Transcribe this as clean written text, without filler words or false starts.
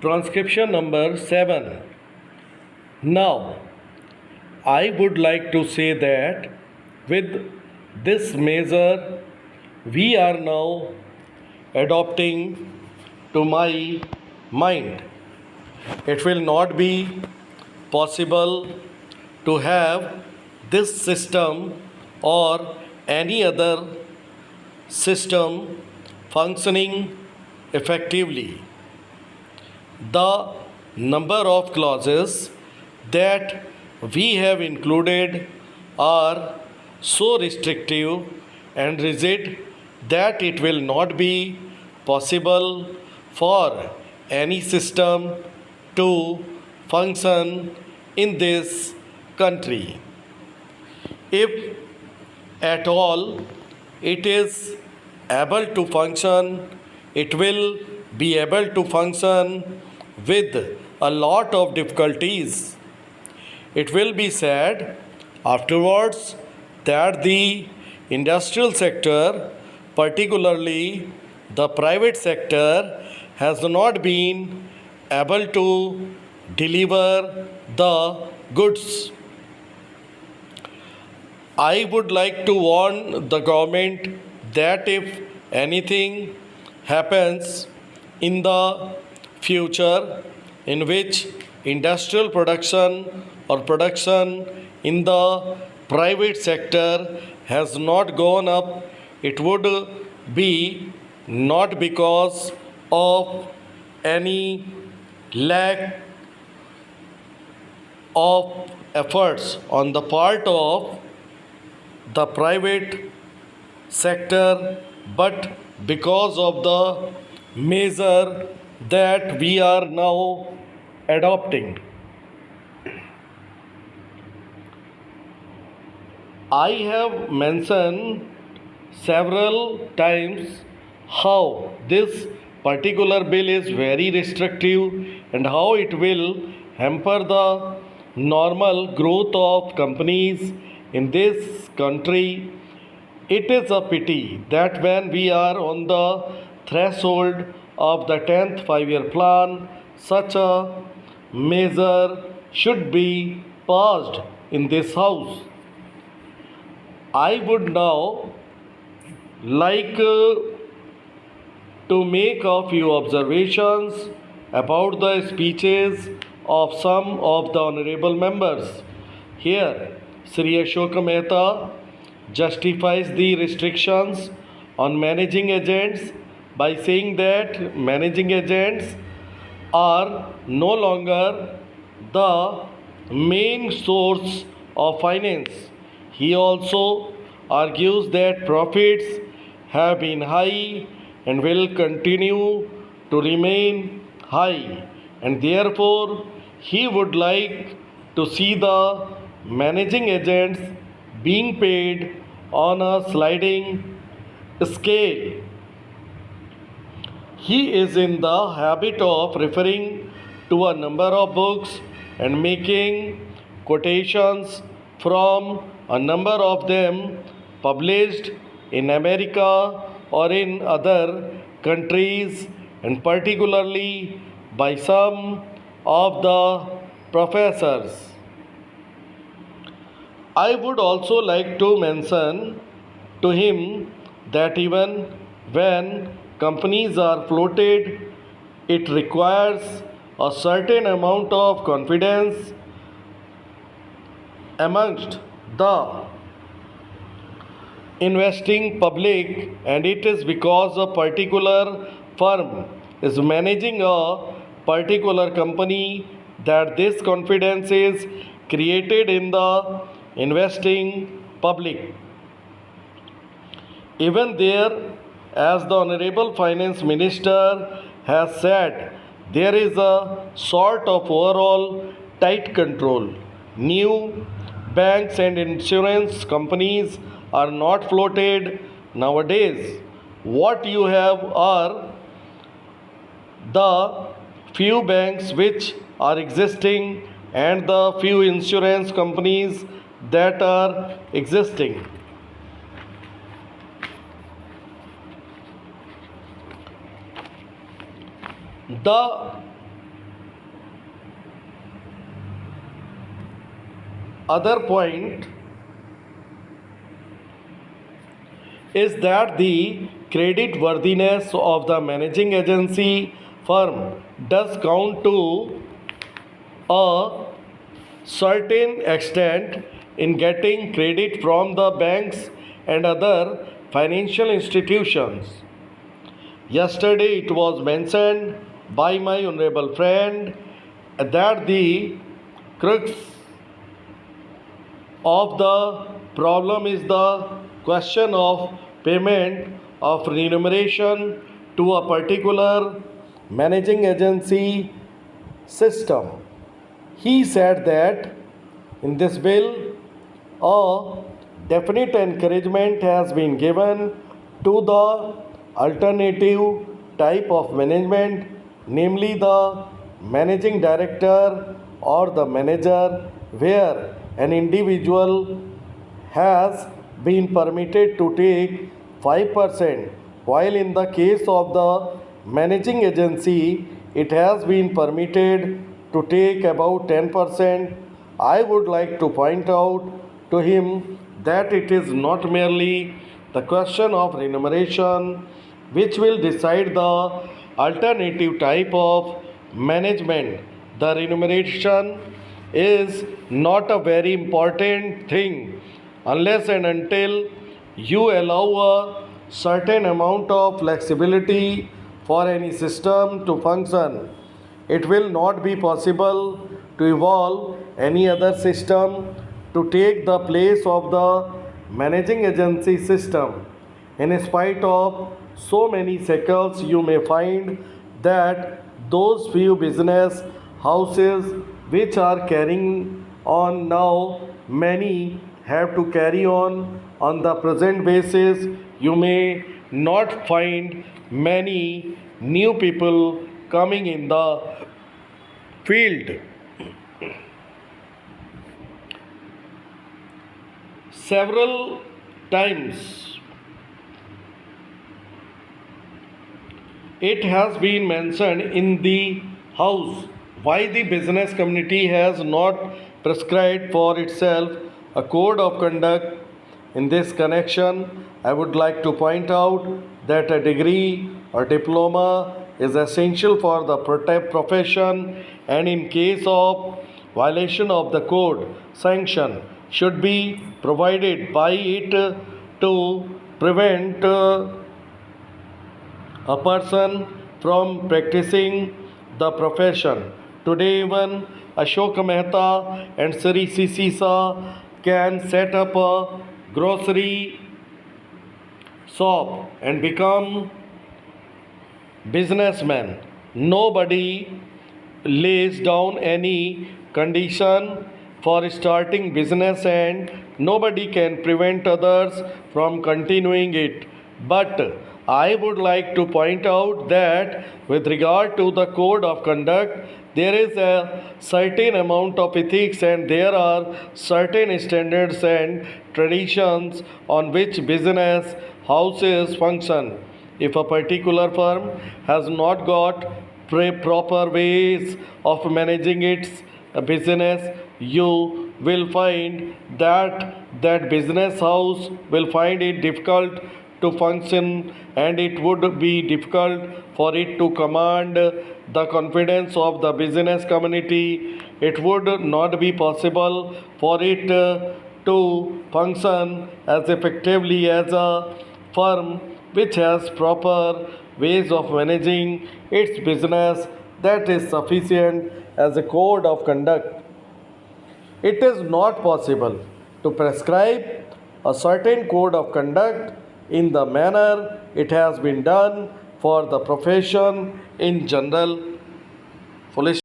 Transcription number 7. Now, I would like to say that with this measure, we are now adopting to my mind. It will not be possible to have this system or any other system functioning effectively. The number of clauses that we have included are so restrictive and rigid that it will not be possible for any system to function in this country. If at all it is able to function, it will be able to function with a lot of difficulties. It will be said afterwards that the industrial sector, particularly the private sector, has not been able to deliver the goods. I would like to warn the government that if anything happens in the future in which industrial production or production in the private sector has not gone up, it would be not because of any lack of efforts on the part of the private sector, but because of the measure that we are now adopting. I have mentioned several times how this particular bill is very restrictive and how it will hamper the normal growth of companies in this country. It is a pity that when we are on the threshold of the 10th 5 year plan, such a measure should be passed in this house. I would now like to make a few observations about the speeches of some of the honorable members. Here, Sri Ashoka Mehta justifies the restrictions on managing agents by saying that managing agents are no longer the main source of finance. He also argues that profits have been high and will continue to remain high, and therefore he would like to see the managing agents being paid on a sliding scale. He is in the habit of referring to a number of books and making quotations from a number of them published in America or in other countries, and particularly by some of the professors. I would also like to mention to him that even when companies are floated, it requires a certain amount of confidence amongst the investing public, and it is because a particular firm is managing a particular company that this confidence is created in the investing public. Even there, as the Honorable Finance Minister has said, there is a sort of overall tight control. New banks and insurance companies are not floated nowadays. What you have are the few banks which are existing and the few insurance companies that are existing. The Other point is that the credit worthiness of the managing agency firm does count to a certain extent in getting credit from the banks and other financial institutions. Yesterday it was mentioned by my honorable friend that the crux of the problem is the question of payment of remuneration to a particular managing agency system. He said that in this bill, a definite encouragement has been given to the alternative type of management, namely the managing director or the manager, where an individual has been permitted to take 5%, while in the case of the managing agency, it has been permitted to take about 10%. I would like to point out to him that it is not merely the question of remuneration which will decide the alternative type of management. The remuneration is not a very important thing unless and until you allow a certain amount of flexibility for any system to function. It will not be possible to evolve any other system to take the place of the managing agency system. In spite of so many cycles, you may find that those few business houses which are carrying on now, many have to carry on the present basis. You may not find many new people coming in the field. Several times it has been mentioned in the house why the business community has not prescribed for itself a code of conduct. In this connection, I would like to point out that a degree or diploma is essential for the profession, and in case of violation of the code, sanction should be provided by it to prevent a person from practicing the profession. Today, even Ashok Mehta and Sri Sisa can set up a grocery shop and become businessmen. Nobody lays down any condition for starting business, and nobody can prevent others from continuing it. But I would like to point out that with regard to the code of conduct, there is a certain amount of ethics and there are certain standards and traditions on which business houses function. If a particular firm has not got proper ways of managing its business, you will find that business house will find it difficult to function, and it would be difficult for it to command the confidence of the business community. It would not be possible for it to function as effectively as a firm which has proper ways of managing its business that is sufficient as a code of conduct. It is not possible to prescribe a certain code of conduct in the manner it has been done for the profession in general. Foolish